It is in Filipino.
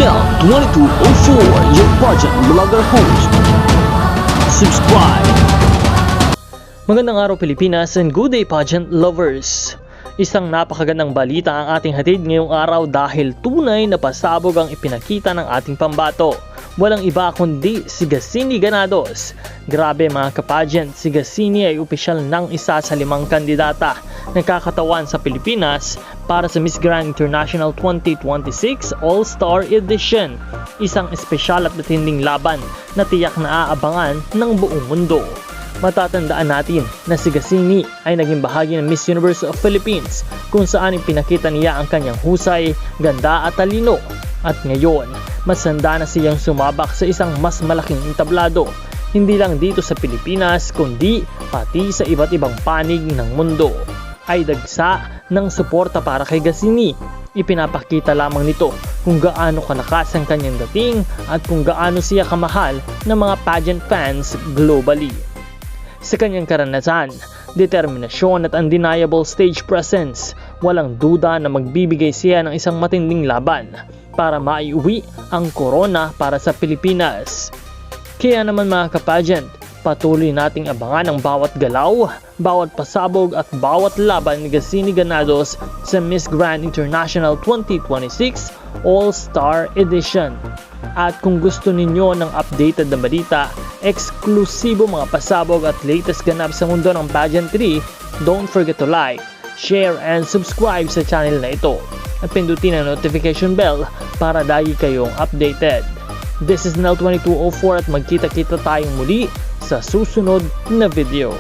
Nel2204, your pageant vlogger host. Subscribe! Magandang araw Pilipinas and good day pageant lovers! Isang napakagandang balita ang ating hatid ngayong araw dahil tunay na pasabog ang ipinakita ng ating pambato. Walang iba kundi si Gassini Granados. Grabe mga kapageant, si Gassini ay opisyal ng isa sa 5 kandidata na kakatawan sa Pilipinas para sa Miss Grand International 2026 All-Star Edition. Isang espesyal at matinding laban na tiyak na aabangan ng buong mundo. Matatandaan natin na si Gassini ay naging bahagi ng Miss Universe of Philippines kung saan ipinakita niya ang kanyang husay, ganda at talino. At ngayon, mas handa na siyang sumabak sa isang mas malaking entablado, hindi lang dito sa Pilipinas kundi pati sa iba't ibang panig ng mundo. Ay dagsa ng suporta para kay Gassini. Ipinapakita lamang nito kung gaano kalakas ang kanyang dating at kung gaano siya kamahal ng mga pageant fans globally. Sa kanyang karanasan, determinasyon at undeniable stage presence, walang duda na magbibigay siya ng isang matinding laban para maiuwi ang corona para sa Pilipinas. Kaya naman mga kapageant, patuloy nating abangan ang bawat galaw, bawat pasabog at bawat laban ni Gassini Granados sa Miss Grand International 2026 All-Star Edition. At kung gusto ninyo ng updated na balita, eksklusibo mga pasabog at latest ganap sa mundo ng pageantry, don't forget to like, share and subscribe sa channel na ito. At pindutin ang notification bell para lagi kayong updated. This is Nel2204 at magkita-kita tayong muli sa susunod na video.